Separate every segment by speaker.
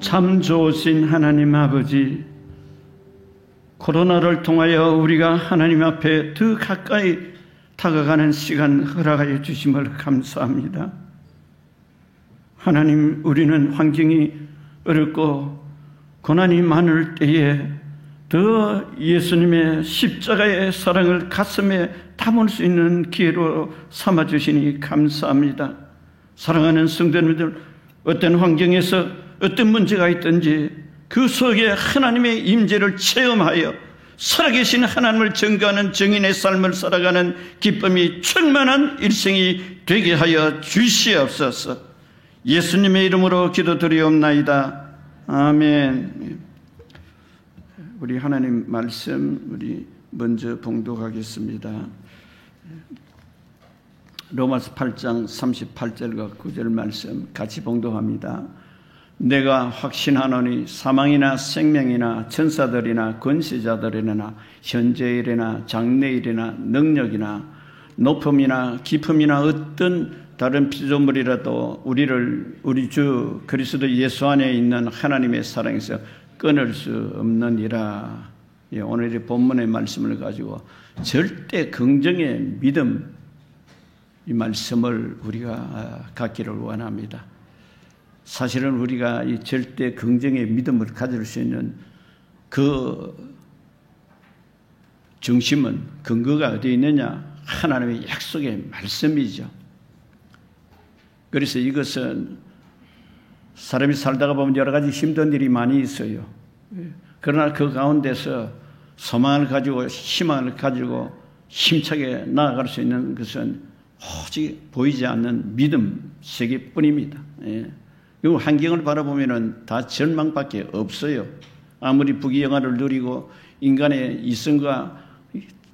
Speaker 1: 참 좋으신 하나님 아버지, 코로나를 통하여 우리가 하나님 앞에 더 가까이 다가가는 시간 허락하여 주심을 감사합니다. 하나님, 우리는 환경이 어렵고 고난이 많을 때에 더 예수님의 십자가의 사랑을 가슴에 담을 수 있는 기회로 삼아주시니 감사합니다. 사랑하는 성도님들, 어떤 환경에서 어떤 문제가 있든지 그 속에 하나님의 임재를 체험하여 살아계신 하나님을 증거하는 증인의 삶을 살아가는 기쁨이 충만한 일생이 되게 하여 주시옵소서. 예수님의 이름으로 기도드리옵나이다. 아멘. 우리 하나님 말씀 우리 먼저 봉독하겠습니다. 로마서 8장 38절과 9절 말씀 같이 봉독합니다. 내가 확신하노니 사망이나 생명이나 천사들이나 권세자들이나 현재일이나 장래일이나 능력이나 높음이나 깊음이나 어떤 다른 피조물이라도 우리 주 그리스도 예수 안에 있는 하나님의 사랑에서 끊을 수 없느니라. 오늘의 본문의 말씀을 가지고 절대 긍정의 믿음, 이 말씀을 우리가 갖기를 원합니다. 사실은 우리가 이 절대 긍정의 믿음을 가질 수 있는 그 중심은, 근거가 어디에 있느냐? 하나님의 약속의 말씀이죠. 그래서 이것은 사람이 살다가 보면 여러 가지 힘든 일이 많이 있어요. 그러나 그 가운데서 소망을 가지고 희망을 가지고 힘차게 나아갈 수 있는 것은 오직 보이지 않는 믿음 세계뿐입니다. 이 환경을 바라보면 다 절망밖에 없어요. 아무리 부귀영화를 누리고 인간의 이성과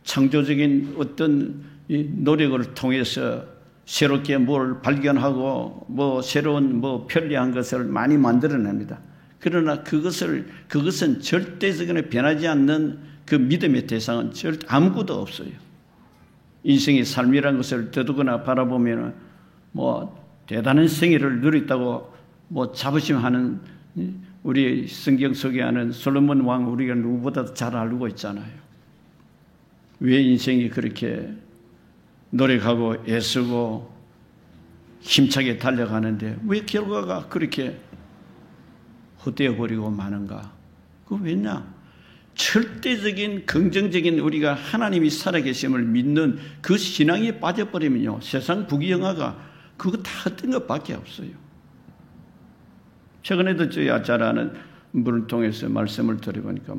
Speaker 1: 창조적인 어떤 노력을 통해서 새롭게 뭘 발견하고 새로운 편리한 것을 많이 만들어냅니다. 그러나 그것은 절대적으로 변하지 않는 그 믿음의 대상은 절대 아무것도 없어요. 인생의 삶이라는 것을 더더구나 바라보면 대단한 생애를 누렸다고 자부심하는 우리 성경 소개하는 솔로몬 왕 우리가 누구보다도 잘 알고 있잖아요. 왜 인생이 그렇게 노력하고 애쓰고 힘차게 달려가는데 왜 결과가 그렇게 헛되어 버리고 마는가? 그 왜냐? 절대적인 긍정적인 우리가 하나님이 살아계심을 믿는 그 신앙에 빠져버리면요, 세상 부귀영화가 그거 다 헛된 것밖에 없어요. 최근에도 저희 잘 아는 분을 통해서 말씀을 들어보니까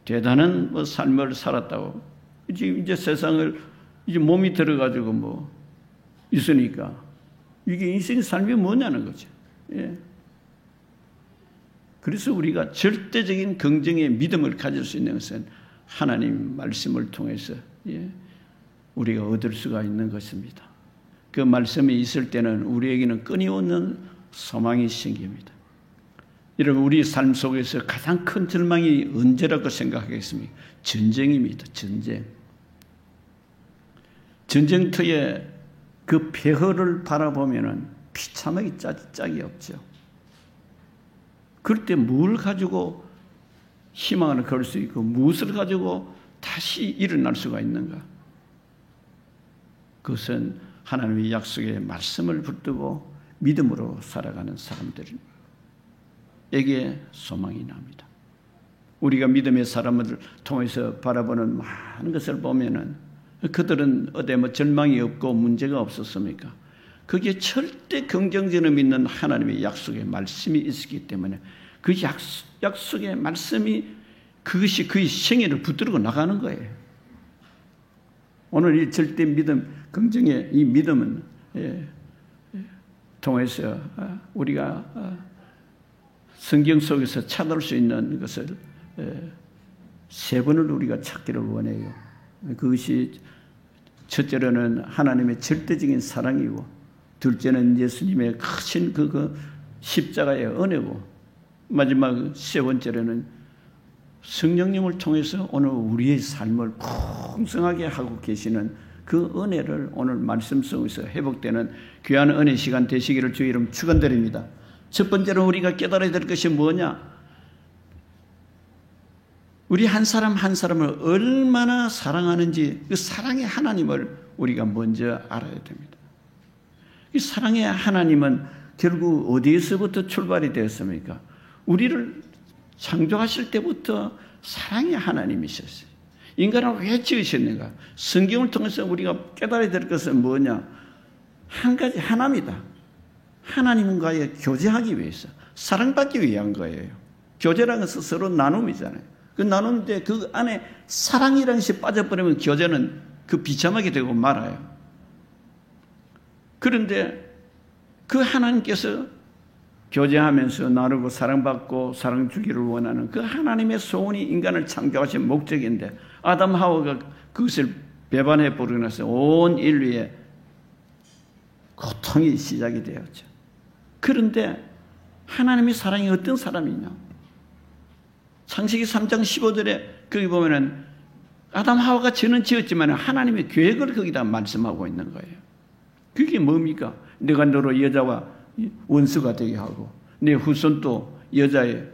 Speaker 1: 대단한 삶을 살았다고. 이제 세상을 이제 몸이 들어가지고 있으니까 이게 인생의 삶이 뭐냐는 거죠. 예. 그래서 우리가 절대적인 긍정의 믿음을 가질 수 있는 것은 하나님 말씀을 통해서 우리가 얻을 수가 있는 것입니다. 그 말씀이 있을 때는 우리에게는 끊임없는 소망이 생깁니다. 여러분, 우리 삶 속에서 가장 큰 절망이 언제라고 생각하겠습니까? 전쟁입니다. 전쟁. 전쟁터에 그 폐허를 바라보면 비참하게 짝이 없죠. 그럴 때 뭘 가지고 희망을 걸 수 있고 무엇을 가지고 다시 일어날 수가 있는가? 그것은 하나님의 약속의 말씀을 붙들고 믿음으로 살아가는 사람들에게 소망이 납니다. 우리가 믿음의 사람을 통해서 바라보는 많은 것을 보면은 그들은 어디 절망이 없고 문제가 없었습니까? 그게 절대 긍정적으로 믿는 하나님의 약속의 말씀이 있었기 때문에 그 약속의 말씀이 그것이 그의 생애를 붙들고 나가는 거예요. 오늘 이 절대 믿음, 긍정의 이 믿음은 통해서 우리가 성경 속에서 찾을 수 있는 것을 세 번을 우리가 찾기를 원해요. 그것이 첫째로는 하나님의 절대적인 사랑이고, 둘째는 예수님의 크신 그 십자가의 은혜고, 마지막 세 번째로는 성령님을 통해서 오늘 우리의 삶을 풍성하게 하고 계시는 그 은혜를 오늘 말씀 속에서 회복되는 귀한 은혜 시간 되시기를 주의 이름 축원드립니다. 첫 번째로 우리가 깨달아야 될 것이 뭐냐? 우리 한 사람 한 사람을 얼마나 사랑하는지 그 사랑의 하나님을 우리가 먼저 알아야 됩니다. 이 사랑의 하나님은 결국 어디에서부터 출발이 되었습니까? 우리를 창조하실 때부터 사랑의 하나님이셨어요. 인간을 왜 지으셨는가? 성경을 통해서 우리가 깨달아야 될 것은 뭐냐? 한 가지 하나입니다. 하나님과의 교제하기 위해서, 사랑받기 위한 거예요. 교제라는 것은 서로 나눔이잖아요. 그 나누는데 그 안에 사랑이라는 것이 빠져버리면 교제는 그 비참하게 되고 말아요. 그런데 그 하나님께서 교제하면서 나누고 사랑받고 사랑 주기를 원하는 그 하나님의 소원이 인간을 창조하신 목적인데 아담 하와가 그것을 배반해 버리고 나서 온 인류의 고통이 시작이 되었죠. 그런데 하나님의 사랑이 어떤 사람이냐? 창세기 3장 15절에 거기 보면은 아담 하와가 죄는 지었지만 하나님의 계획을 거기다 말씀하고 있는 거예요. 그게 뭡니까? 내가 너로 여자와 원수가 되게 하고 내 후손도 여자의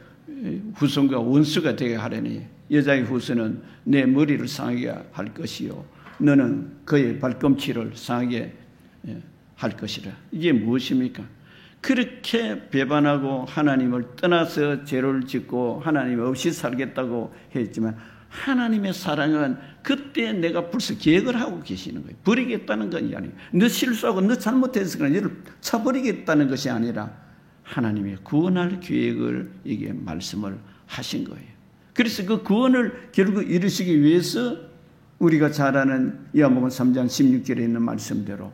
Speaker 1: 후손과 원수가 되게 하려니 여자의 후손은 내 머리를 상하게 할 것이요 너는 그의 발꿈치를 상하게 할 것이라. 이게 무엇입니까? 그렇게 배반하고 하나님을 떠나서 죄를 짓고 하나님 없이 살겠다고 했지만 하나님의 사랑은 그때 내가 벌써 계획을 하고 계시는 거예요. 버리겠다는 건 아니에요. 너 실수하고 너 잘못해서 그냥 너를 쳐버리겠다는 것이 아니라 하나님의 구원할 계획을 이게 말씀을 하신 거예요. 그래서 그 구원을 결국 이루시기 위해서 우리가 잘 아는 요한복음 3장 16절에 있는 말씀대로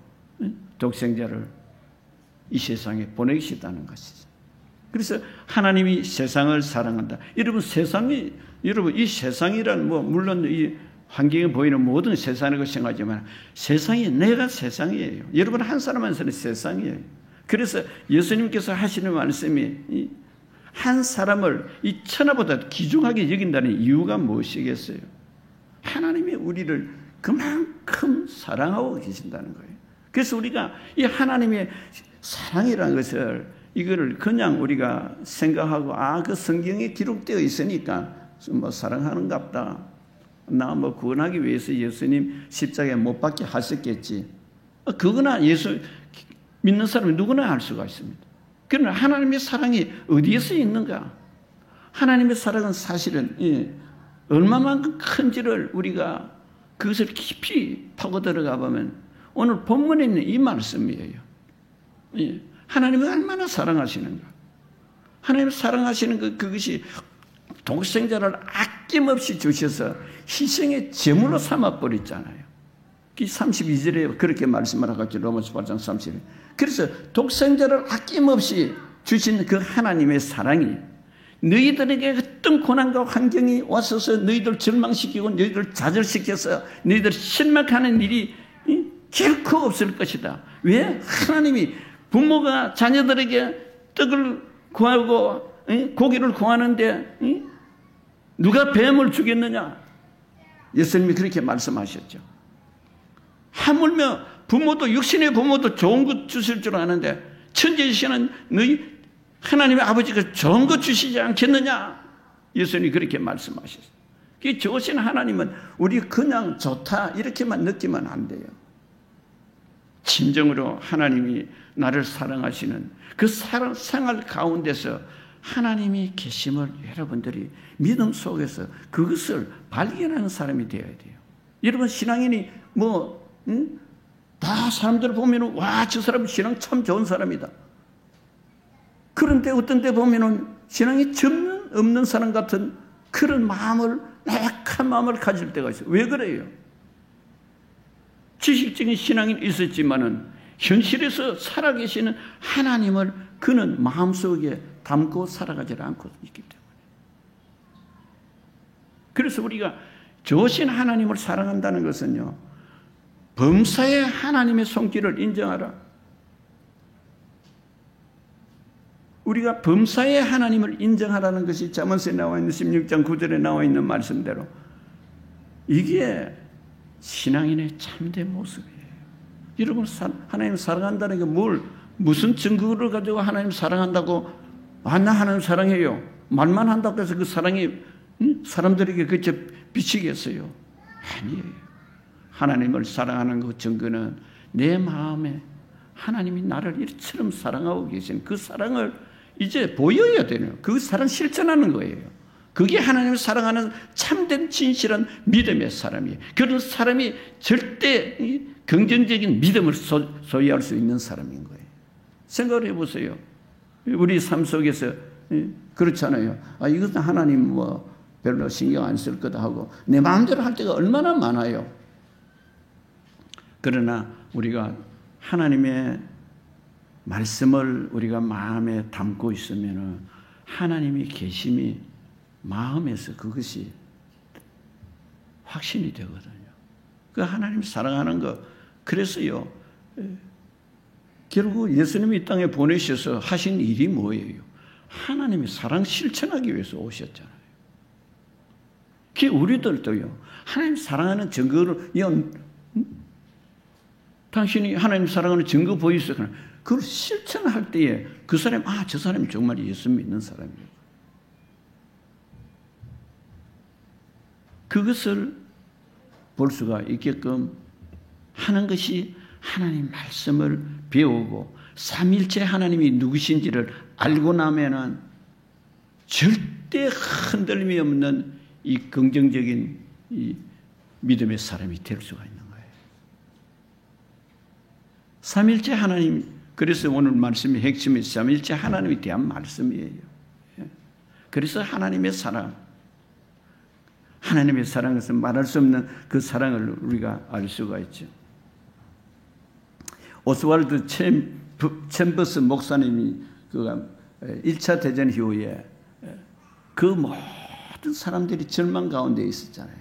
Speaker 1: 독생자를 이 세상에 보내시다는 것이죠. 그래서 하나님이 세상을 사랑한다. 여러분 이 세상이란 물론 이 환경에 보이는 모든 세상이라고 생각하지만 세상이 내가 세상이에요. 여러분 한 사람 한 사람이 세상이에요. 그래서 예수님께서 하시는 말씀이 한 사람을 이 천하보다 귀중하게 여긴다는 이유가 무엇이겠어요? 하나님이 우리를 그만큼 사랑하고 계신다는 거예요. 그래서 우리가 이 하나님의 사랑이라는 것을 이거를 그냥 우리가 생각하고 그 성경에 기록되어 있으니까 사랑하는갑다. 나 구원하기 위해서 예수님 십자가에 못 박게 하셨겠지. 그거나 예수 믿는 사람이 누구나 할 수가 있습니다. 그러나 하나님의 사랑이 어디에서 있는가? 하나님의 사랑은 사실은 얼마만큼 큰지를 우리가 그것을 깊이 파고 들어가 보면 오늘 본문에 있는 이 말씀이에요. 하나님이 얼마나 사랑하시는가? 하나님 사랑하시는 그것이 독생자를 아낌없이 주셔서 희생의 제물로 삼아버렸잖아요. 32절에 그렇게 말씀을 하겠죠. 로마서 8장 30절. 그래서 독생자를 아낌없이 주신 그 하나님의 사랑이 너희들에게 어떤 고난과 환경이 왔어서 너희들 절망시키고 너희들 좌절시켜서 너희들 실망하는 일이 결코 없을 것이다. 왜? 하나님이 부모가 자녀들에게 떡을 구하고 고기를 구하는데 누가 뱀을 주겠느냐? 예수님이 그렇게 말씀하셨죠. 하물며 부모도 육신의 부모도 좋은 것 주실 줄 아는데 천지이시는 너희 하나님의 아버지가 좋은 것 주시지 않겠느냐? 예수님이 그렇게 말씀하셨어요. 그 좋으신 하나님은 우리 그냥 좋다 이렇게만 느끼면 안 돼요. 진정으로 하나님이 나를 사랑하시는 그 사랑 생활 가운데서 하나님이 계심을 여러분들이 믿음 속에서 그것을 발견하는 사람이 되어야 돼요. 여러분 신앙인이 다 사람들 보면은 저 사람 신앙 참 좋은 사람이다. 그런데 어떤 때 보면은 신앙이 전혀 없는 사람 같은 그런 마음을 나약한 마음을 가질 때가 있어요. 왜 그래요? 지식적인 신앙이 있었지만은 현실에서 살아계시는 하나님을 그는 마음속에 담고 살아가지 않고 있기 때문에. 그래서 우리가 좋으신 하나님을 사랑한다는 것은요, 범사의 하나님의 손길을 인정하라. 우리가 범사의 하나님을 인정하라는 것이 잠언서에 나와 있는 16장 9절에 나와 있는 말씀대로 이게 신앙인의 참된 모습이에요. 여러분 하나님을 사랑한다는 게 무슨 증거를 가지고 하나님 사랑한다고 나 하나님 사랑해요 말만 한다고 해서 그 사랑이 사람들에게 그저 비치겠어요? 아니에요. 하나님을 사랑하는 그 증거는 내 마음에 하나님이 나를 이처럼 사랑하고 계신 그 사랑을 이제 보여야 되네요. 그 사랑 실천하는 거예요. 그게 하나님을 사랑하는 참된 진실한 믿음의 사람이에요. 그런 사람이 절대 긍정적인 믿음을 소유할 수 있는 사람인 거예요. 생각을 해보세요. 우리 삶 속에서 그렇잖아요. 이것은 하나님 뭐 별로 신경 안 쓸 거다 하고 내 마음대로 할 때가 얼마나 많아요. 그러나 우리가 하나님의 말씀을 우리가 마음에 담고 있으면 하나님이 계심이 마음에서 그것이 확신이 되거든요. 그 하나님 사랑하는 거. 그래서요. 결국 예수님이 이 땅에 보내셔서 하신 일이 뭐예요? 하나님의 사랑 실천하기 위해서 오셨잖아요. 그게 우리들도요. 하나님 사랑하는 증거를 당신이 하나님 사랑하는 증거 보이세요. 그걸 실천할 때에 그 사람이 저 사람이 정말 예수 믿는 사람이에요. 그것을 볼 수가 있게끔 하는 것이 하나님 말씀을 배우고 삼일체 하나님이 누구신지를 알고 나면은 절대 흔들림이 없는 이 긍정적인 이 믿음의 사람이 될 수가 있는 거예요. 삼일체 하나님, 그래서 오늘 말씀의 핵심이 삼일체 하나님에 대한 말씀이에요. 그래서 하나님의 사랑, 하나님의 사랑에서 말할 수 없는 그 사랑을 우리가 알 수가 있죠. 오스왈드 챔버스 목사님이 1차 대전 이후에 그 모든 사람들이 절망 가운데 있었잖아요.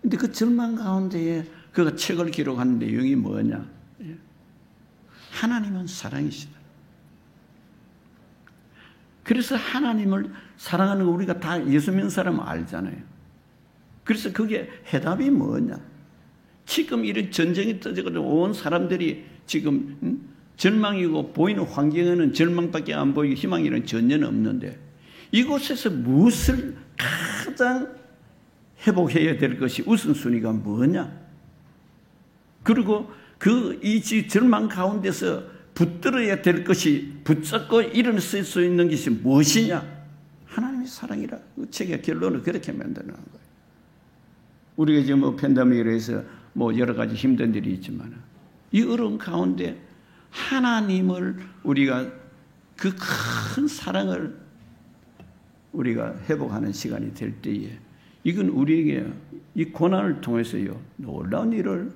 Speaker 1: 근데 그 절망 가운데에 그가 책을 기록한 내용이 뭐냐? 하나님은 사랑이시다. 그래서 하나님을 사랑하는 거 우리가 다 예수 믿는 사람은 알잖아요. 그래서 그게 해답이 뭐냐? 지금 이런 전쟁이 터져가지고 온 사람들이 지금 절망이고 보이는 환경에는 절망밖에 안 보이고 희망이는 전혀 없는데 이곳에서 무엇을 가장 회복해야 될 것이 우선순위가 뭐냐? 그리고 이 절망 가운데서 붙들어야 될 것이 붙잡고 일어설 수 있는 것이 무엇이냐? 하나님의 사랑이라. 그 책의 결론을 그렇게 만드는 거예요. 우리가 지금 팬데믹으로 해서 여러 가지 힘든 일이 있지만 이 어려운 가운데 하나님을 우리가 그 큰 사랑을 우리가 회복하는 시간이 될 때에 이건 우리에게 이 고난을 통해서요 놀라운 일을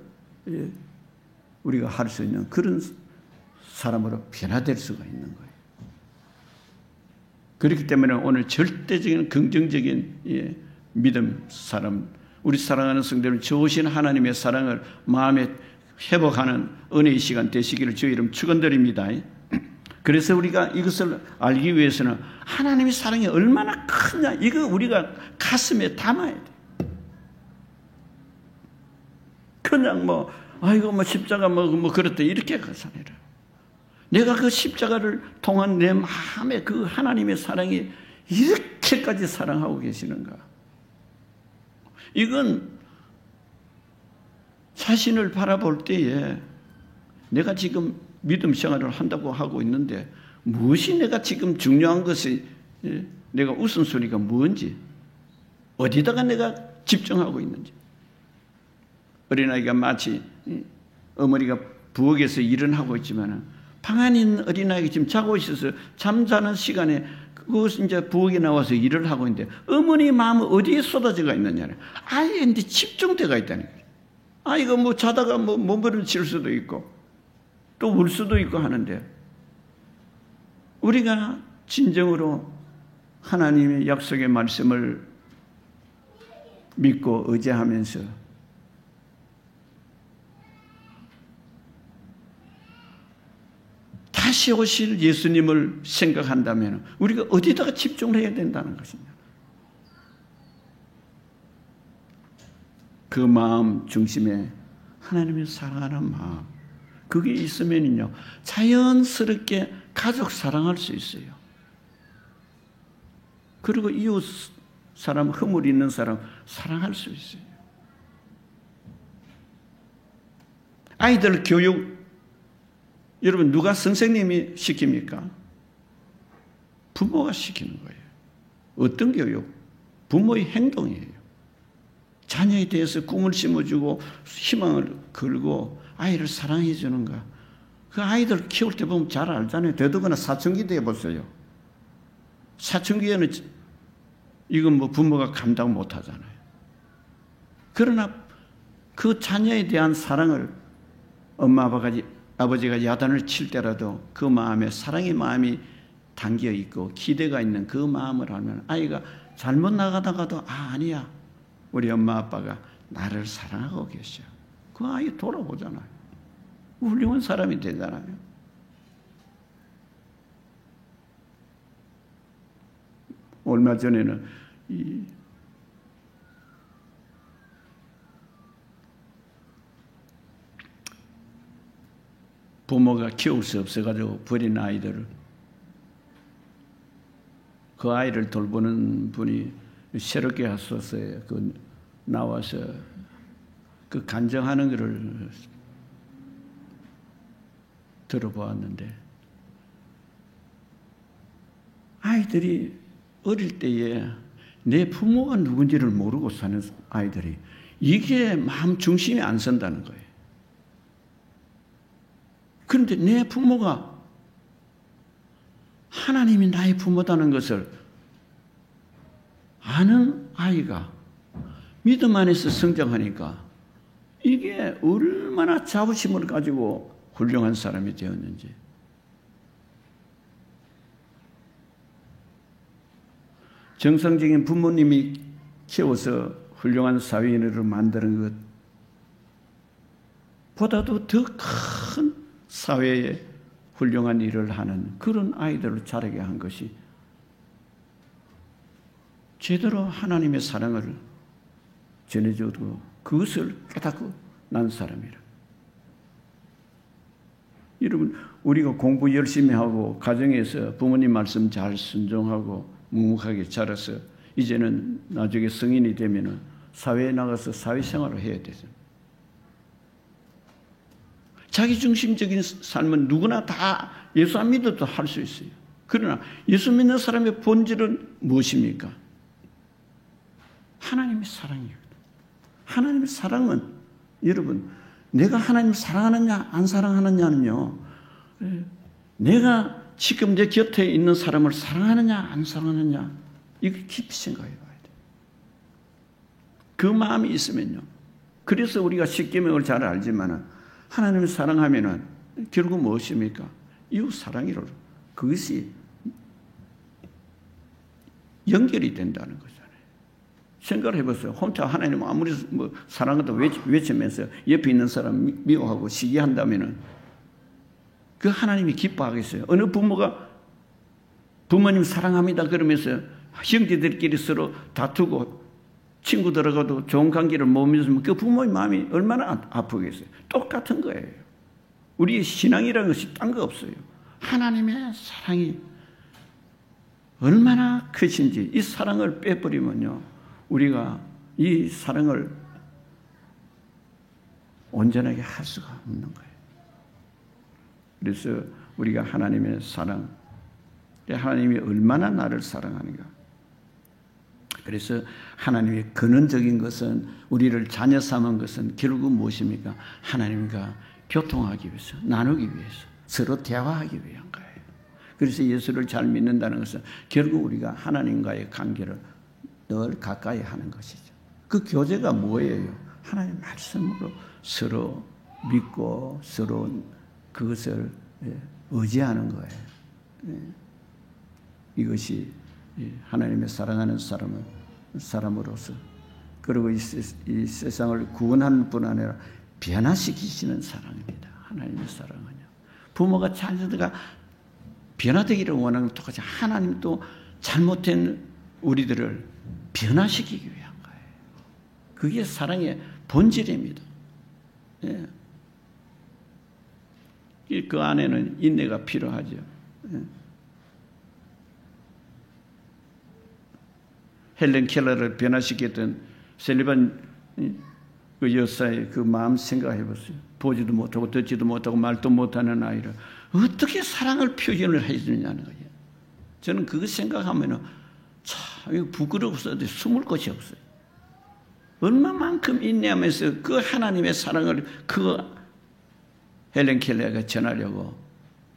Speaker 1: 우리가 할 수 있는 그런 사람으로 변화될 수가 있는 거예요. 그렇기 때문에 오늘 절대적인 긍정적인 믿음 사람, 우리 사랑하는 성도들 좋으신 하나님의 사랑을 마음에 회복하는 은혜의 시간 되시기를 주의 이름 축원드립니다. 그래서 우리가 이것을 알기 위해서는 하나님의 사랑이 얼마나 크냐 이거 우리가 가슴에 담아야 돼. 그냥 십자가 그렇다 이렇게 가서 아니라 내가 그 십자가를 통한 내 마음에 그 하나님의 사랑이 이렇게까지 사랑하고 계시는가? 이건 자신을 바라볼 때에 내가 지금 믿음 생활을 한다고 하고 있는데 무엇이 내가 지금 중요한 것이 내가 우선순위가 뭔지 어디다가 내가 집중하고 있는지 어린아이가 마치 어머니가 부엌에서 일은 하고 있지만 방 안에 있는 어린아이가 지금 자고 있어서 잠자는 시간에 그것이 이제 부엌에 나와서 일을 하고 있는데 어머니 마음은 어디에 쏟아져가 있느냐 아예 이제 집중돼가 있다는 거예요. 아이가 자다가 몸부림을 칠 수도 있고 또 울 수도 있고 하는데 우리가 진정으로 하나님의 약속의 말씀을 믿고 의지하면서 다시 오실 예수님을 생각한다면 우리가 어디다가 집중을 해야 된다는 것입니다. 그 마음 중심에 하나님을 사랑하는 마음, 그게 있으면요, 자연스럽게 가족 사랑할 수 있어요. 그리고 이웃 사람, 허물 있는 사람 사랑할 수 있어요. 아이들 교육, 여러분 누가 선생님이 시킵니까? 부모가 시키는 거예요. 어떤 교육? 부모의 행동이에요. 자녀에 대해서 꿈을 심어주고 희망을 걸고 아이를 사랑해 주는가. 그 아이들 키울 때 보면 잘 알잖아요. 더더구나 사춘기 때 보세요. 사춘기에는 이건 뭐 부모가 감당 못 하잖아요. 그러나 그 자녀에 대한 사랑을 엄마 아버지가 야단을 칠 때라도 그 마음에 사랑의 마음이 담겨 있고 기대가 있는 그 마음을 알면 아이가 잘못 나가다가도 아니야. 우리 엄마 아빠가 나를 사랑하고 계셔. 그 아이 돌아보잖아요. 훌륭한 사람이 되잖아요. 얼마 전에는 부모가 키울 수 없어가지고 버린 아이들을 그 아이를 돌보는 분이 새롭게 하소서에 나와서 그 간증하는 것을 들어보았는데 아이들이 어릴 때에 내 부모가 누군지를 모르고 사는 아이들이 이게 마음 중심이 안 선다는 거예요. 그런데 내 부모가 하나님이 나의 부모다는 것을 아는 아이가 믿음 안에서 성장하니까 이게 얼마나 자부심을 가지고 훌륭한 사람이 되었는지. 정상적인 부모님이 키워서 훌륭한 사회인으로 만드는 것보다도 더 큰 사회에 훌륭한 일을 하는 그런 아이들을 자라게 한 것이 제대로 하나님의 사랑을 전해주고 그것을 깨닫고 난 사람이라. 여러분, 우리가 공부 열심히 하고 가정에서 부모님 말씀 잘 순종하고 묵묵하게 자라서 이제는 나중에 성인이 되면은 사회에 나가서 사회생활을 해야 되죠. 자기중심적인 삶은 누구나 다 예수 안 믿어도 할 수 있어요. 그러나 예수 믿는 사람의 본질은 무엇입니까? 하나님의 사랑이에요. 하나님의 사랑은 여러분 내가 하나님을 사랑하느냐 안 사랑하느냐는요. 내가 지금 내 곁에 있는 사람을 사랑하느냐 안 사랑하느냐 이거 깊이 생각해 봐야 돼요. 그 마음이 있으면요. 그래서 우리가 십계명을 잘 알지만 하나님을 사랑하면은 결국 무엇입니까? 이웃 사랑이로 그것이 연결이 된다는 거잖아요. 생각을 해보세요. 혼자 하나님 아무리 뭐 사랑한다 외치면서 옆에 있는 사람 미워하고 시기한다면은 그 하나님이 기뻐하겠어요. 어느 부모가 부모님 사랑합니다 그러면서 형제들끼리 서로 다투고 친구들하고도 좋은 관계를 못 맺으면 그 부모의 마음이 얼마나 아프겠어요. 똑같은 거예요. 우리의 신앙이라는 것이 딴 거 없어요. 하나님의 사랑이 얼마나 크신지 이 사랑을 빼버리면요. 우리가 이 사랑을 온전하게 할 수가 없는 거예요. 그래서 우리가 하나님의 사랑, 하나님이 얼마나 나를 사랑하는가. 그래서 하나님의 근원적인 것은 우리를 자녀 삼은 것은 결국 무엇입니까? 하나님과 교통하기 위해서, 나누기 위해서, 서로 대화하기 위한 거예요. 그래서 예수를 잘 믿는다는 것은 결국 우리가 하나님과의 관계를 늘 가까이 하는 것이죠. 그 교제가 뭐예요? 하나님의 말씀으로 서로 믿고 서로 그것을 의지하는 거예요. 이것이 하나님의 사랑하는 사람으로서 그리고 이 세상을 구원하는 뿐 아니라 변화시키시는 사랑입니다. 하나님의 사랑은요. 부모가 자녀들과 변화되기를 원하는 똑같이 하나님도 잘못된 우리들을 변화시키기 위한 거예요. 그게 사랑의 본질입니다. 예. 그 안에는 인내가 필요하죠. 헬렌 켈러를 변화시켰던 셀리반 그 여사의 그 마음 생각해 보세요. 보지도 못하고 듣지도 못하고 말도 못하는 아이를 어떻게 사랑을 표현을 해주느냐는 거예요. 저는 그거 생각하면 참 부끄러워서 숨을 곳이 없어요. 얼마만큼 인내하면서 그 하나님의 사랑을 그 헬렌 켈러가 전하려고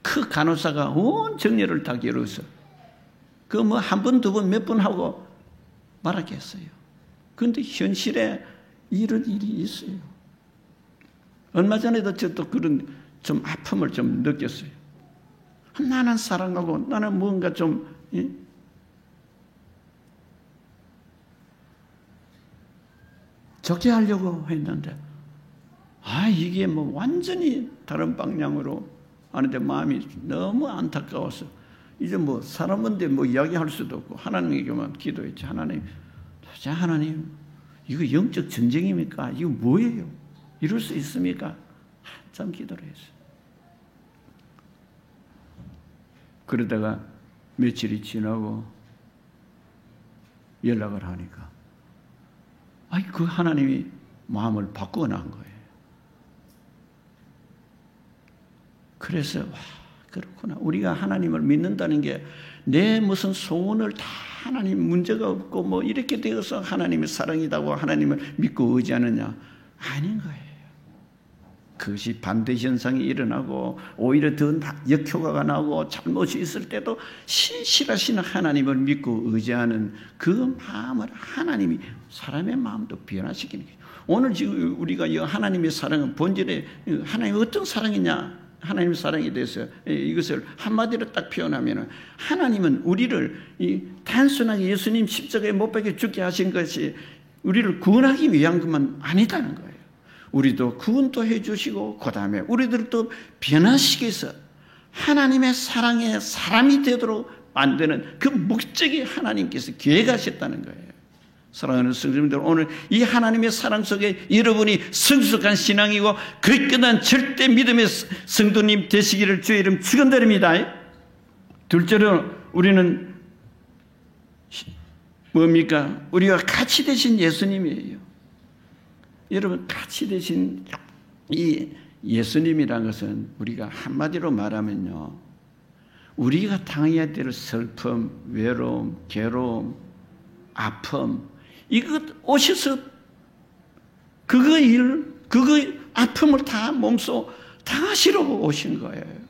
Speaker 1: 그 간호사가 온 정열을 다 겨루어서 그 뭐 한 번, 두 번, 몇 번 하고 말하게 했어요. 그런데 현실에 이런 일이 있어요. 얼마 전에도 저도 그런 좀 아픔을 좀 느꼈어요. 나는 사랑하고 나는 뭔가 좀 좋게 하려고 했는데 이게 뭐 완전히 다른 방향으로 하는데 마음이 너무 안타까워서 이제 뭐 사람인데 뭐 이야기할 수도 없고 하나님에게만 기도했지. 하나님, 도대체 하나님 이거 영적 전쟁입니까? 이거 뭐예요? 이럴 수 있습니까? 한참 기도를 했어요. 그러다가 며칠이 지나고 연락을 하니까 그 하나님이 마음을 바꾸어 나간 거예요. 그래서 그렇구나. 우리가 하나님을 믿는다는 게 내 무슨 소원을 다 하나님 문제가 없고 뭐 이렇게 되어서 하나님의 사랑이다고 하나님을 믿고 의지하느냐? 아닌 거예요. 그것이 반대 현상이 일어나고 오히려 더 역효과가 나고 잘못이 있을 때도 신실하신 하나님을 믿고 의지하는 그 마음을 하나님이 사람의 마음도 변화시키는 거예요. 오늘 지금 우리가 이 하나님의 사랑은 본질에 하나님이 어떤 사랑이냐? 하나님의 사랑에 대해서 이것을 한마디로 딱 표현하면 하나님은 우리를 단순하게 예수님 십자가에 못 박혀 죽게 하신 것이 우리를 구원하기 위한 것만 아니다는 거예요. 우리도 구원도 해주시고 그 다음에 우리들도 변화시켜서 하나님의 사랑의 사람이 되도록 만드는 그 목적이 하나님께서 계획하셨다는 거예요. 사랑하는 성도님들, 오늘 이 하나님의 사랑 속에 여러분이 성숙한 신앙이고 그릇한 절대 믿음의 성도님 되시기를 주의 이름 축원드립니다. 둘째로 우리는 뭡니까? 우리가 같이 되신 예수님이에요. 여러분, 같이 되신 이 예수님이라는 것은 우리가 한마디로 말하면요, 우리가 당해야 될 슬픔, 외로움, 괴로움, 아픔, 이것 오셔서 그거 아픔을 다 몸소 당하시려고 오신 거예요.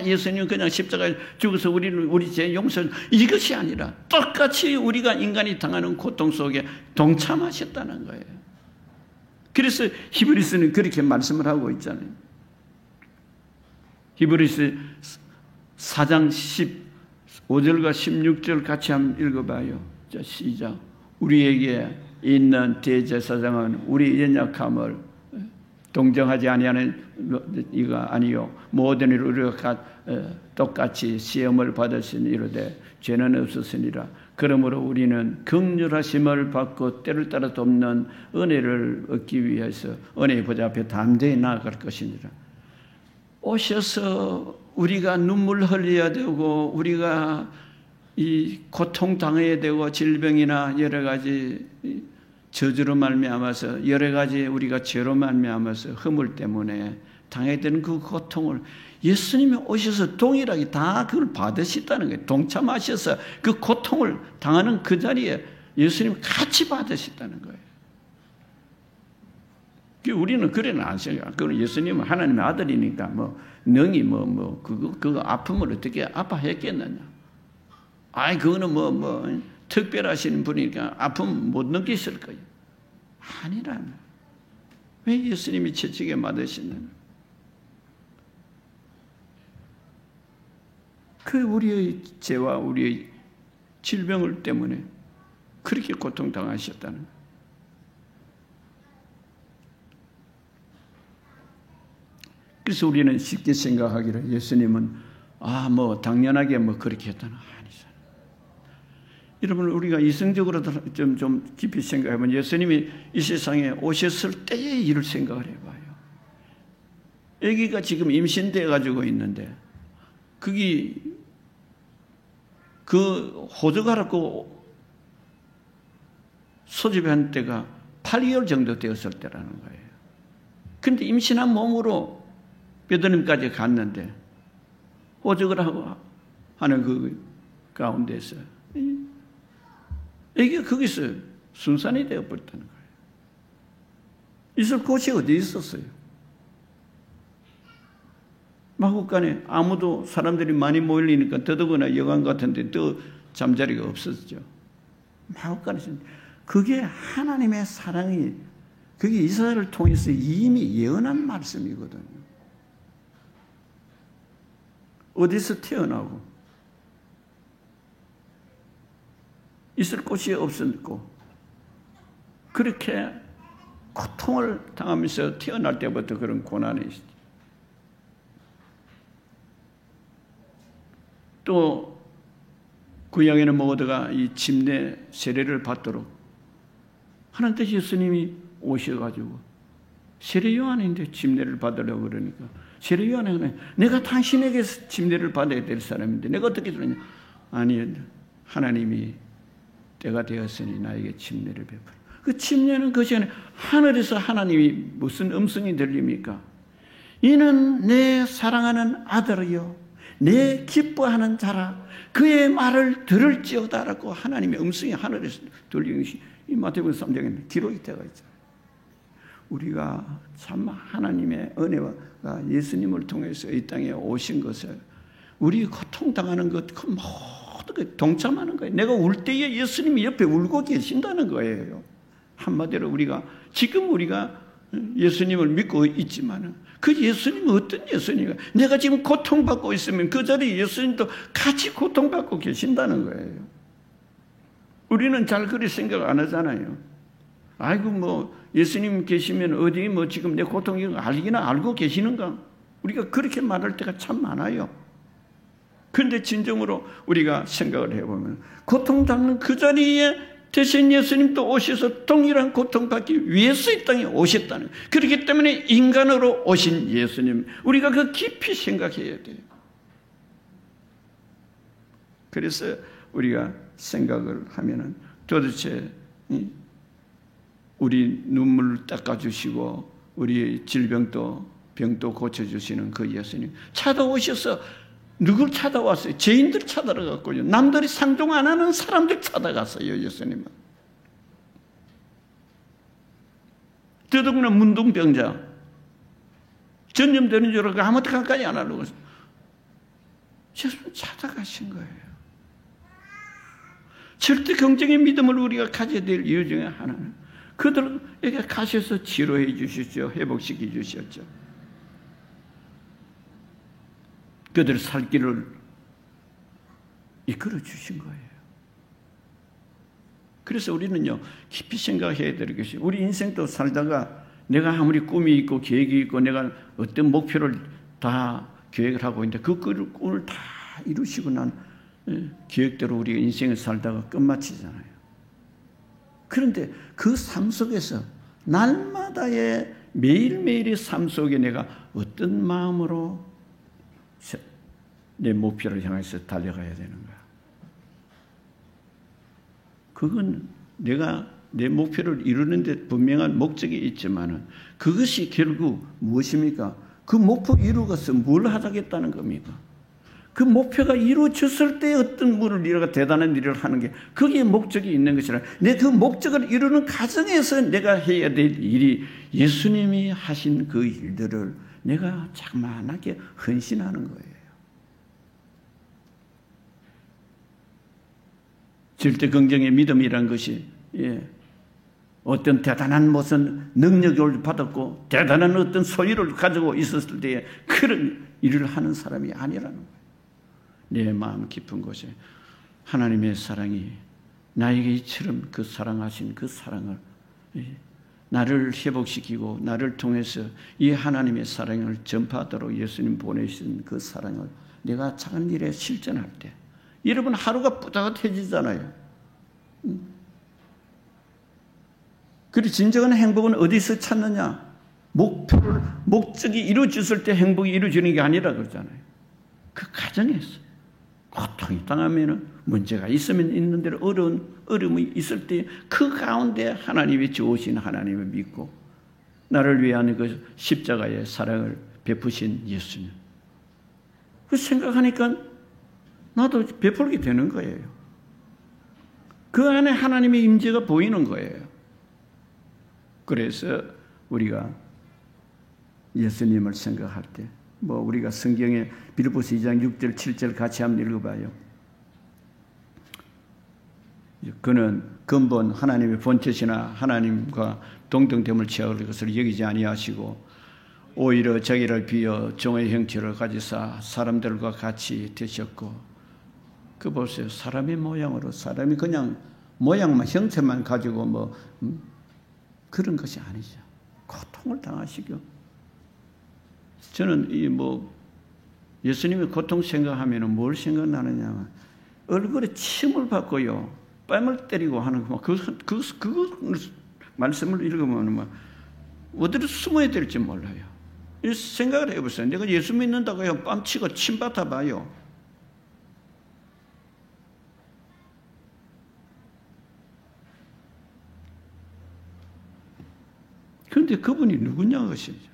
Speaker 1: 예수님은 그냥 십자가에 죽어서 우리 죄 용서, 이것이 아니라 똑같이 우리가 인간이 당하는 고통 속에 동참하셨다는 거예요. 그래서 히브리서는 그렇게 말씀을 하고 있잖아요. 히브리서 4장 15절과 16절 같이 한번 읽어봐요. 자, 시작. 우리에게 있는 대제사장은 우리 연약함을 동정하지 아니하는 이가 아니요 모든 일을 우리가 똑같이 시험을 받으신 이로되 죄는 없었으니라. 그러므로 우리는 긍휼하심을 받고 때를 따라 돕는 은혜를 얻기 위해서 은혜의 보좌 앞에 담대히 나아갈 것이니라. 오셔서 우리가 눈물 흘려야 되고 우리가 이 고통 당해야 되고 질병이나 여러 가지 저주로 말미암아서 여러 가지 우리가 죄로 말미암아서 허물 때문에 당해야 되는 그 고통을 예수님이 오셔서 동일하게 다 그걸 받으셨다는 거예요. 동참하셔서 그 고통을 당하는 그 자리에 예수님이 같이 받으셨다는 거예요. 우리는 그래는 안 생각해요. 그건 예수님은 하나님의 아들이니까 능히 그거 아픔을 어떻게 아파했겠느냐. 그거는 특별하신 분이니까 아픔 못 느끼실 거예요. 아니라면 왜 예수님이 채찍에 맞으시느냐. 그 우리의 죄와 우리의 질병을 때문에 그렇게 고통당하셨다는 거예요. 그래서 우리는 쉽게 생각하기를 예수님은 당연하게 그렇게 했다는 아니잖아요. 여러분, 우리가 이성적으로 좀 깊이 생각해보면 예수님이 이 세상에 오셨을 때의 일을 생각을 해봐요. 아기가 지금 임신돼 가지고 있는데 그게 그 호적하라고 소집한 때가 8개월 정도 되었을 때라는 거예요. 근데 임신한 몸으로 베들레헴까지 갔는데 호적을 하고 하는 그 가운데서 아기가 거기서 순산이 되어버렸다는 거예요. 있을 곳이 어디 있었어요? 마국간에 아무도 사람들이 많이 모이니까 더더구나 여관 같은데 또 잠자리가 없었죠. 마국간에서 그게 하나님의 사랑이 그게 이스라엘을 통해서 이미 예언한 말씀이거든요. 어디서 태어나고 있을 곳이 없었고 그렇게 고통을 당하면서 태어날 때부터 그런 고난이 있었죠. 또 구약에는 모두가 이 침례 세례를 받도록 하나님께서 예수님이 오셔가지고 세례 요한인데 침례를 받으려고 그러니까 세례 요한은 내가 당신에게서 침례를 받아야 될 사람인데 내가 어떻게 그러냐? 아니 하나님이 때가 되었으니 나에게 침례를 베풀어. 그 침례는 그 시간에 하늘에서 하나님이 무슨 음성이 들립니까? 이는 내 사랑하는 아들이요 내 기뻐하는 자라 그의 말을 들을지어다라고 하나님의 음성이 하늘에서 들리는 것이 이 마태복음 3장에 기록이 되어 있잖아요. 우리가 참 하나님의 은혜가 예수님을 통해서 이 땅에 오신 것을 우리 고통당하는 것 그 모든 게 동참하는 거예요. 내가 울 때에 예수님이 옆에 울고 계신다는 거예요. 한마디로 지금 우리가 예수님을 믿고 있지만은 그 예수님은 어떤 예수님이에요? 내가 지금 고통받고 있으면 그 자리에 예수님도 같이 고통받고 계신다는 거예요. 우리는 잘 그리 생각 안 하잖아요. 아이고 뭐 예수님 계시면 어디 뭐 지금 내 고통 이런 거 알기나 알고 계시는가? 우리가 그렇게 말할 때가 참 많아요. 그런데 진정으로 우리가 생각을 해보면 고통받는 그 자리에 대신 예수님도 오셔서 동일한 고통받기 위해서 이 땅에 오셨다는 거예요. 그렇기 때문에 인간으로 오신 예수님 우리가 그 깊이 생각해야 돼요. 그래서 우리가 생각을 하면은 도대체 우리 눈물을 닦아주시고 우리 병도 고쳐주시는 그 예수님 찾아오셔서 누굴 찾아왔어요? 죄인들 찾아갔고요. 남들이 상종 안 하는 사람들 찾아갔어요. 예수님은. 더더구나 문둥병자 전염되는 줄 알고 아무것도 가까이 안 하려고 예수님 찾아가신 거예요. 절대 긍정의 믿음을 우리가 가져야 될 이유 중에 하나는 그들에게 가셔서 치료해 주셨죠. 회복시켜 주셨죠. 그들 살 길을 이끌어 주신 거예요. 그래서 우리는요 깊이 생각해야 될 것이 우리 인생도 살다가 내가 아무리 꿈이 있고 계획이 있고 내가 어떤 목표를 다 계획을 하고 있는데 그 꿈을 다 이루시고 난 계획대로 우리가 인생을 살다가 끝마치잖아요. 그런데 그 삶 속에서 날마다의 매일매일의 삶 속에 내가 어떤 마음으로 내 목표를 향해서 달려가야 되는 거야. 그건 내가 내 목표를 이루는 데 분명한 목적이 있지만은 그것이 결국 무엇입니까? 그 목표 이루어서 뭘 하자겠다는 겁니까? 그 목표가 이루어졌을 때 어떤 물을 이루가 대단한 일을 하는 게 거기에 목적이 있는 것이라 내 그 목적을 이루는 과정에서 내가 해야 될 일이 예수님이 하신 그 일들을 내가 자그마하게 헌신하는 거예요. 절대 긍정의 믿음이란 것이 어떤 대단한 무슨 능력을 받았고 대단한 어떤 소유를 가지고 있었을 때에 그런 일을 하는 사람이 아니라는 거예요. 내 마음 깊은 곳에 하나님의 사랑이 나에게 이처럼 그 사랑하신 그 사랑을 나를 회복시키고 나를 통해서 이 하나님의 사랑을 전파하도록 예수님 보내신 그 사랑을 내가 작은 일에 실천할 때 여러분 하루가 뿌듯해지잖아요. 그리고 진정한 행복은 어디서 찾느냐? 목적이 이루어졌을 때 행복이 이루어지는 게 아니라 그러잖아요. 그 과정에서 고통이 당하면 문제가 있으면 있는 대로 어려움이 있을 때 그 가운데 하나님이 주오신 하나님을 믿고 나를 위한 그 십자가의 사랑을 베푸신 예수님. 그 생각하니까 나도 베풀게 되는 거예요. 그 안에 하나님의 임재가 보이는 거예요. 그래서 우리가 예수님을 생각할 때 우리가 성경에 빌립보서 2장 6절 7절 같이 한번 읽어봐요. 그는 근본 하나님의 본체시나 하나님과 동등됨을 취할 것을 여기지 아니하시고 오히려 자기를 비어 종의 형체를 가지사 사람들과 같이 되셨고, 그 보세요. 사람의 모양으로, 사람이 그냥 모양만 형체만 가지고 그런 것이 아니죠. 고통을 당하시고, 저는 예수님의 고통 생각하면 뭘 생각나느냐, 얼굴에 침을 받고요 뺨을 때리고 하는 그 말씀을 읽으면 어디로 숨어야 될지 몰라요. 생각을 해보세요. 내가 예수 믿는다고 해요 뺨치고 침 받아봐요. 그런데 그분이 누구냐 것이죠.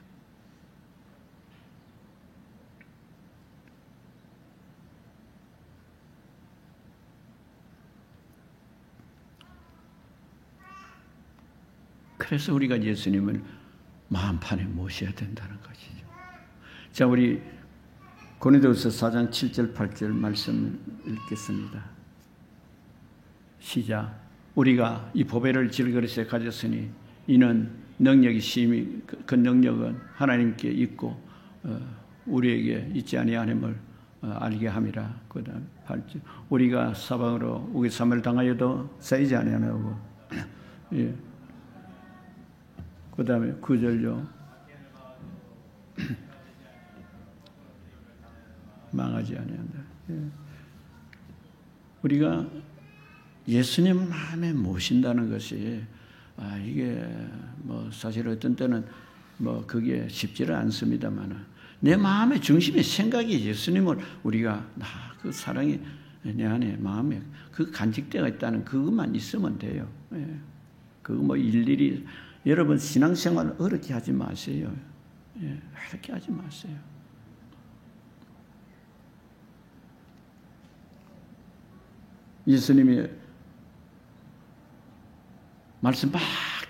Speaker 1: 그래서 우리가 예수님을 마음판에 모셔야 된다는 것이죠. 자, 우리 고린도후서 4장 7절 8절 말씀 읽겠습니다. 시작. 우리가 이 보배를 질그릇에 가졌으니 이는 능력이 심히 그 능력은 하나님께 있고 우리에게 있지 아니하님을 알게 함이라. 그다음 8절. 우리가 사방으로 우기삼을 당하여도 쌓이지 아니하고 예. 그 다음에 9절요. 망하지 아니한다. 예. 우리가 예수님 마음에 모신다는 것이 이게 사실 어떤 때는 그게 쉽지는 않습니다만은 내 마음의 중심의 생각이 예수님을 우리가 그 사랑이 내 안에 마음에 그 간직되어 있다는 그것만 있으면 돼요. 예. 그거 일일이 여러분 신앙생활을 어렵게 하지 마세요. 예, 어렵게 하지 마세요. 예수님이 말씀 막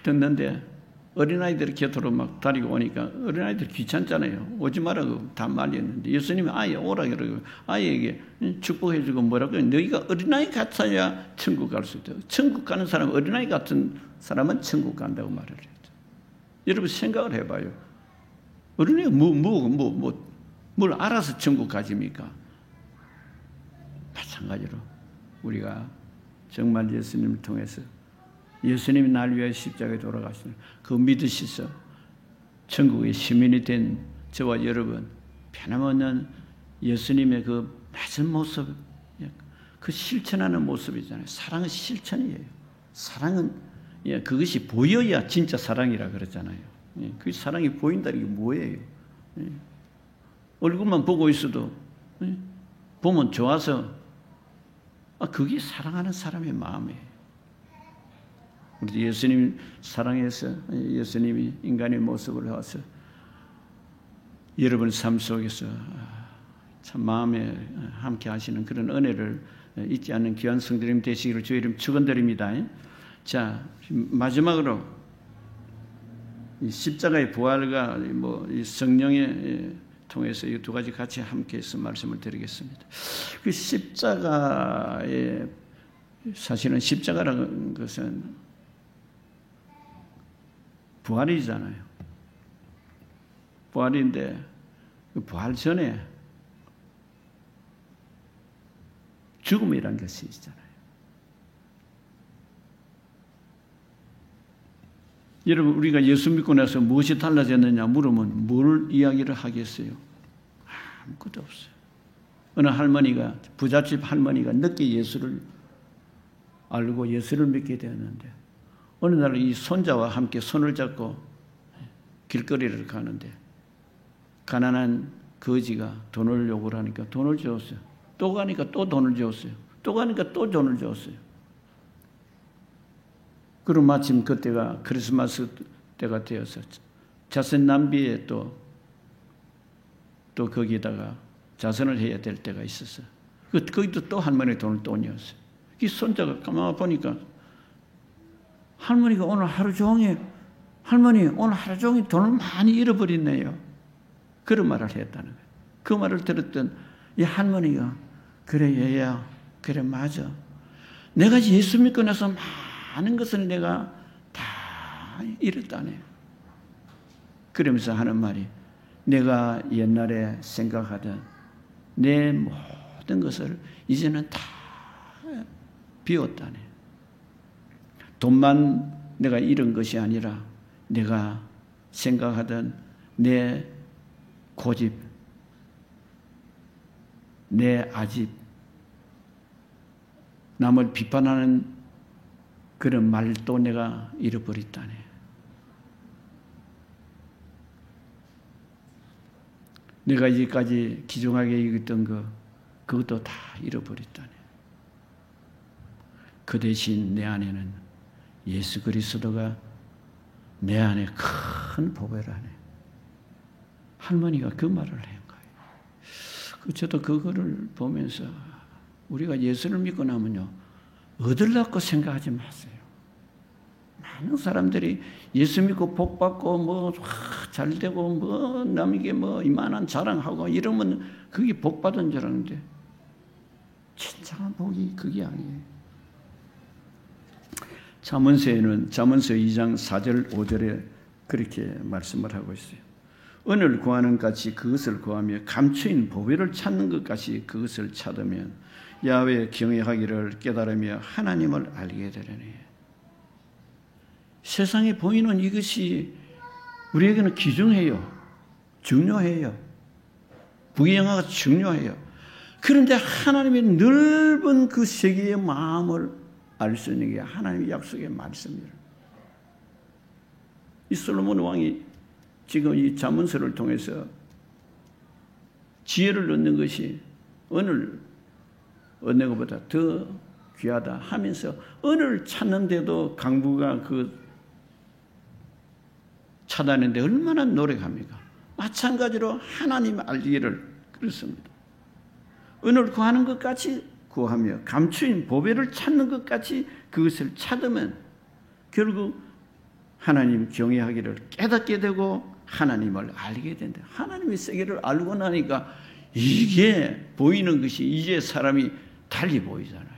Speaker 1: 듣는데 어린아이들이 곁으로 막 다니고 오니까 어린아이들 귀찮잖아요. 오지 말라고 다 말렸는데 예수님이 아예 오라 그러고 아이에게 축복해주고 뭐라고 해요. 너희가 어린아이 같아야 천국 갈 수 있다. 천국 가는 사람, 어린아이 같은 사람은 천국 간다고 말을 했죠. 여러분 생각을 해봐요. 어린아이가 뭘 알아서 천국 가집니까? 마찬가지로 우리가 정말 예수님을 통해서 예수님이 날 위해 십자가에 돌아가시는 그 믿으시서 천국의 시민이 된 저와 여러분, 변함없는 예수님의 그 맞은 모습, 그 실천하는 모습이잖아요. 사랑은 실천이에요. 사랑은 그것이 보여야 진짜 사랑이라 그러잖아요. 그 사랑이 보인다는 게 뭐예요? 얼굴만 보고 있어도 보면 좋아서 그게 사랑하는 사람의 마음이에요. 우리 예수님 사랑해서 예수님이 인간의 모습을 와서 여러분 삶 속에서 참 마음에 함께 하시는 그런 은혜를 잊지 않는 귀한 성도님 되시기를 주의 이름 축원드립니다. 자, 마지막으로 이 십자가의 부활과 이 성령의 통해서 이 두 가지 같이 함께해서 말씀을 드리겠습니다. 그 십자가의 사실은 십자가라는 것은 부활이잖아요. 부활인데 그 부활 전에 죽음이라는 것이 있잖아요. 여러분 우리가 예수 믿고 나서 무엇이 달라졌느냐 물으면 뭘 이야기를 하겠어요? 아무것도 없어요. 어느 할머니가 부잣집 할머니가 늦게 예수를 알고 예수를 믿게 되었는데 어느 날 이 손자와 함께 손을 잡고 길거리를 가는데 가난한 거지가 돈을 요구를 하니까 돈을 줬어요. 또 가니까 또 돈을 줬어요. 또 가니까 또 돈을 줬어요. 그리고 마침 그때가 크리스마스 때가 되어서 자선 낭비에 또 거기에다가 자선을 해야 될 때가 있었어요. 거기도 또 할머니 돈을 또 줬어요. 이 손자가 가만히 보니까 할머니가 오늘 하루 종일 돈을 많이 잃어버렸네요. 그런 말을 했다는 거예요. 그 말을 들었던 이 할머니가 그래 얘야 그래 맞아. 내가 예수 믿고 나서 많은 것을 내가 다 잃었다네. 그러면서 하는 말이 내가 옛날에 생각하던 내 모든 것을 이제는 다 비웠다네. 돈만 내가 잃은 것이 아니라 내가 생각하던 내 고집, 내 아집, 남을 비판하는 그런 말도 내가 잃어버렸다네. 내가 이제까지 기중하게 여겼던 그것도 다 잃어버렸다네. 그 대신 내 안에는 예수 그리스도가 내 안에 큰 보배를 하네. 할머니가 그 말을 한 거예요. 저도 그거를 보면서 우리가 예수를 믿고 나면요, 얻으려고 생각하지 마세요. 많은 사람들이 예수 믿고 복 받고 잘 되고 남에게 이만한 자랑하고 이러면 그게 복 받은 줄 아는데 진정한 복이 그게 아니에요. 잠언서에는 잠언서 2장 4절 5절에 그렇게 말씀을 하고 있어요. 은을 구하는 같이 그것을 구하며 감추인 보배를 찾는 것 같이 그것을 찾으면 야훼 경외하기를 깨달으며 하나님을 알게 되려니. 세상에 보이는 이것이 우리에게는 귀중해요. 중요해요. 부귀영화가 중요해요. 그런데 하나님의 넓은 그 세계의 마음을 알 수 있는 게 하나님의 약속의 말씀이에요. 이 솔로몬 왕이 지금 이 잠언서를 통해서 지혜를 얻는 것이 은을 얻는 것보다 더 귀하다 하면서 은을 찾는데도 강부가 찾아내는데 얼마나 노력합니까? 마찬가지로 하나님 알기를 그렇습니다. 은을 구하는 것 같이 구하며 감추인 보배를 찾는 것 같이 그것을 찾으면 결국 하나님 경외하기를 깨닫게 되고 하나님을 알게 된다. 하나님의 세계를 알고 나니까 이게 보이는 것이 이제 사람이 달리 보이잖아요.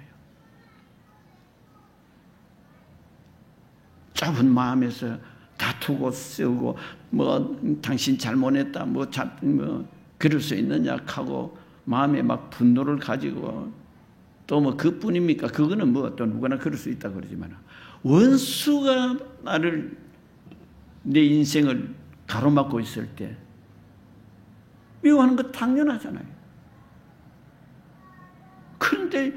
Speaker 1: 좁은 마음에서 다투고 싸우고 당신 잘못했다 그럴 수 있느냐 하고 마음에 막 분노를 가지고 또 그뿐입니까? 그거는 또 누구나 그럴 수 있다 그러지만 원수가 내 인생을 가로막고 있을 때 미워하는 거 당연하잖아요. 그런데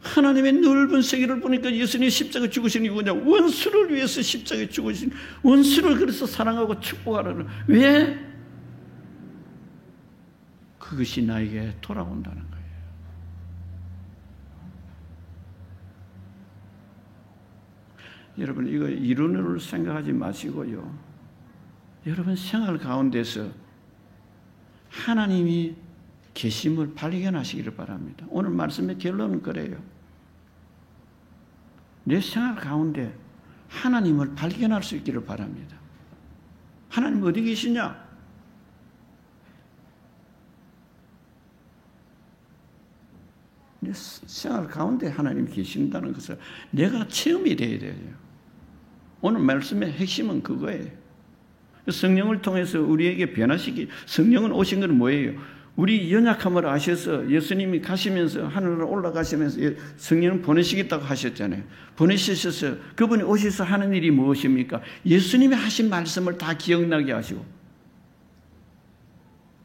Speaker 1: 하나님의 넓은 세계를 보니까 예수님이 십자가 죽으신 이유가 뭐냐? 원수를 위해서 십자가에 죽으신, 원수를 그래서 사랑하고 축복하라는. 왜? 그것이 나에게 돌아온다는 거예요. 여러분, 이거 이론으로 생각하지 마시고요. 여러분 생활 가운데서 하나님이 계심을 발견하시기를 바랍니다. 오늘 말씀의 결론은 그래요. 내 생활 가운데 하나님을 발견할 수 있기를 바랍니다. 하나님 어디 계시냐? 내 생활 가운데 하나님이 계신다는 것을 내가 체험이 돼야 돼요. 오늘 말씀의 핵심은 그거예요. 성령을 통해서 우리에게 변화시키, 성령은 오신 건 뭐예요? 우리 연약함을 아셔서 예수님이 가시면서 하늘로 올라가시면서 성령을 보내시겠다고 하셨잖아요. 보내시셔서 그분이 오셔서 하는 일이 무엇입니까? 예수님이 하신 말씀을 다 기억나게 하시고,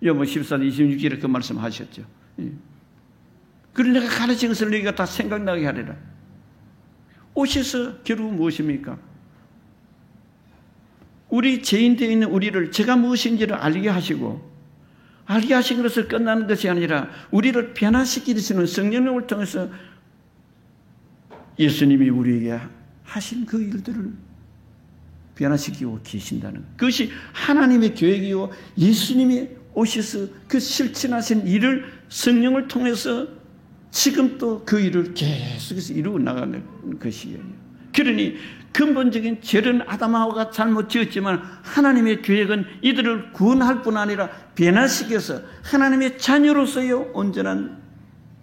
Speaker 1: 요번 14절 26절에 그 말씀 하셨죠. 그리고 내가 가르친 것을 너희가 다 생각나게 하리라. 오셔서 결국 무엇입니까? 우리 죄인 되어 있는 우리를 제가 무엇인지를 알게 하시고 알게 하신 것을 끝나는 것이 아니라 우리를 변화시키시는 성령님을 통해서 예수님이 우리에게 하신 그 일들을 변화시키고 계신다는 그것이 하나님의 계획이고 예수님이 오셔서 그 실천하신 일을 성령을 통해서 지금 또 그 일을 계속해서 이루어 나가는 것이에요. 그러니 근본적인 죄는 아담하와가 잘못 지었지만 하나님의 계획은 이들을 구원할 뿐 아니라 변화시켜서 하나님의 자녀로서요 온전한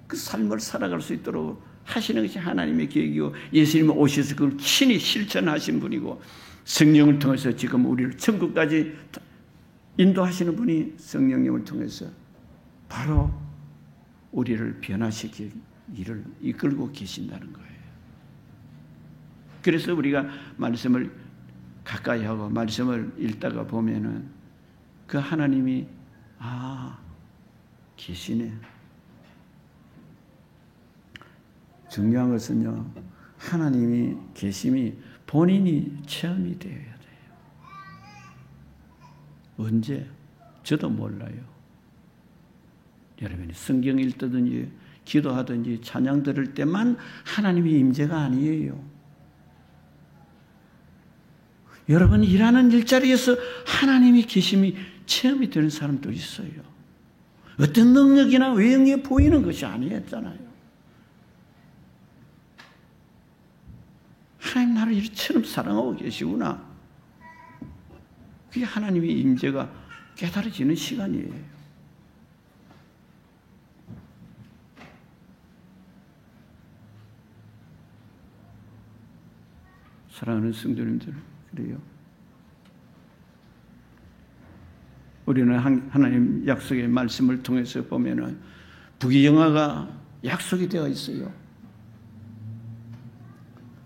Speaker 1: 그 삶을 살아갈 수 있도록 하시는 것이 하나님의 계획이고 예수님이 오셔서 그걸 친히 실천하신 분이고 성령을 통해서 지금 우리를 천국까지 인도하시는 분이 성령님을 통해서 바로 우리를 변화시킬 일을 이끌고 계신다는 거예요. 그래서 우리가 말씀을 가까이 하고 말씀을 읽다가 보면은 그 하나님이 계시네. 중요한 것은요, 하나님이 계심이 본인이 체험이 되어야 돼요. 언제? 저도 몰라요. 여러분이 성경 읽든지 기도하든지 찬양 들을 때만 하나님의 임재가 아니에요. 여러분 일하는 일자리에서 하나님의 계심이 체험이 되는 사람도 있어요. 어떤 능력이나 외형이 보이는 것이 아니었잖아요. 하나님 나를 이처럼 사랑하고 계시구나. 그게 하나님의 임재가 깨달아지는 시간이에요. 사랑하는 성도님들, 그래요. 우리는 하나님 약속의 말씀을 통해서 보면은 부귀영화가 약속이 되어 있어요.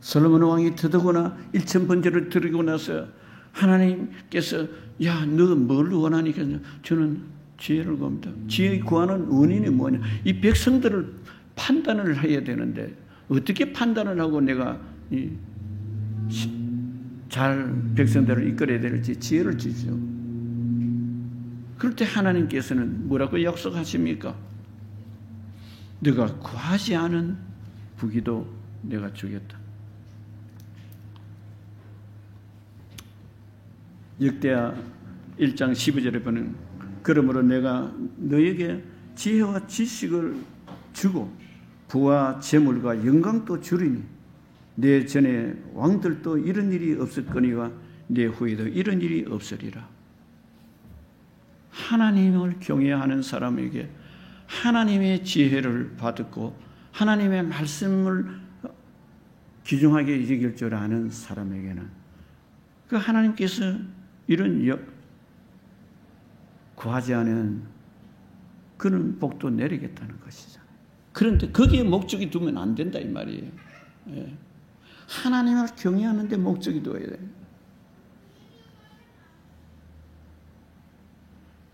Speaker 1: 솔로몬 왕이 더더구나 1000번제를 드리고 나서 하나님께서 야, 너 뭘 원하니까 저는 지혜를 구합니다. 지혜 구하는 원인이 뭐냐? 이 백성들을 판단을 해야 되는데 어떻게 판단을 하고 내가 잘 백성들을 이끌어야 될지 지혜를 주죠. 그럴 때 하나님께서는 뭐라고 약속하십니까? 네가 구하지 않은 부귀도 내가 주겠다. 역대하 1장 12절에 보면 그러므로 내가 너에게 지혜와 지식을 주고 부와 재물과 영광도 주리니 내 전에 왕들도 이런 일이 없었거니와 내 후에도 이런 일이 없으리라. 하나님을 경외하는 사람에게 하나님의 지혜를 받고 하나님의 말씀을 귀중하게 여길 줄 아는 사람에게는 그 하나님께서 이런 구하지 않은 그런 복도 내리겠다는 것이잖아요. 그런데 거기에 목적이 두면 안 된다 이 말이에요. 예. 하나님을 경외하는데 목적이 두어야 돼요.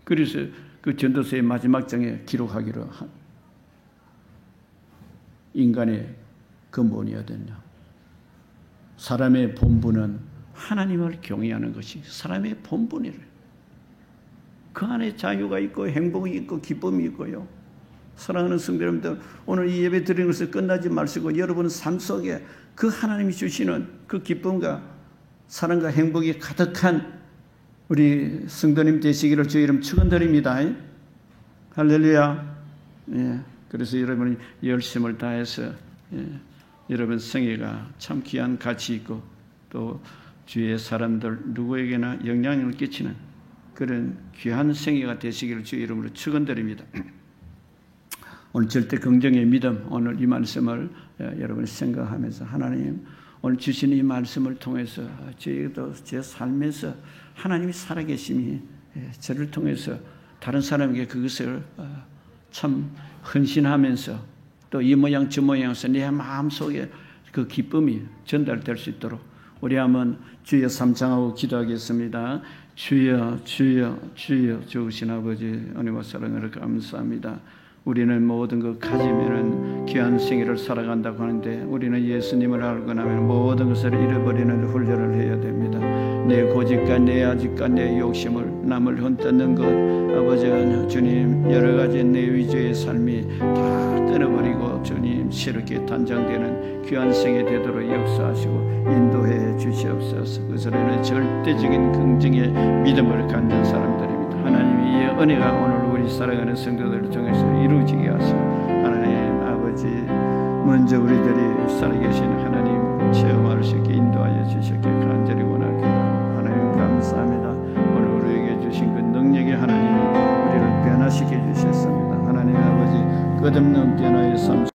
Speaker 1: 그래서 그 전도서의 마지막 장에 기록하기로 한 인간의 근본이어야 되냐. 사람의 본분은 하나님을 경외하는 것이 사람의 본분이래요. 그 안에 자유가 있고 행복이 있고 기쁨이 있고요. 사랑하는 성도 여러분들, 오늘 이 예배 드리는 것을 끝나지 마시고 여러분 삶 속에 그 하나님이 주시는 그 기쁨과 사랑과 행복이 가득한 우리 성도님 되시기를 주의 이름 축원드립니다. 할렐루야. 예. 그래서 여러분이 열심을 다해서 여러분 생애가 참 귀한 가치 있고 또 주위의 사람들 누구에게나 영향을 끼치는 그런 귀한 생애가 되시기를 주의 이름으로 축원드립니다. 오늘 절대 긍정의 믿음, 오늘 이 말씀을 여러분이 생각하면서 하나님 오늘 주신 이 말씀을 통해서 저희도 제 삶에서 하나님이 살아계심이 저를 통해서 다른 사람에게 그것을 참 헌신하면서 또 이 모양 저 모양에서 내 마음속에 그 기쁨이 전달될 수 있도록 우리 한번 주여 삼창하고 기도하겠습니다. 주여 주여 주여 좋으신 아버지 은혜와 사랑을 감사합니다. 우리는 모든 것 가지면은 귀한 생애를 살아간다고 하는데 우리는 예수님을 알고 나면 모든 것을 잃어버리는 훈련을 해야 됩니다. 내 고집과 내 아집과 내 욕심을 남을 흠뜯는 것 아버지 주님 여러 가지 내 위주의 삶이 다 끊어버리고 주님 새롭게 단장되는 귀한 생애 되도록 역사하시고 인도해 주시옵소서. 그것은 절대적인 긍정의 믿음을 갖는 사람들입니다. 하나님의 이 은혜가 오늘 우리 살아가는 성도들을 통해서 이루어지게 하시고 하나님 아버지 먼저 우리들이 살아계신 하나님 체험할 수 있게 인도하여 주셨기에 간절히 원하기도 하고 하나님 감사합니다. 오늘 우리에게 주신 그 능력의 하나님 우리를 변화시켜 주셨습니다. 하나님 아버지 끝없는 변화의 삶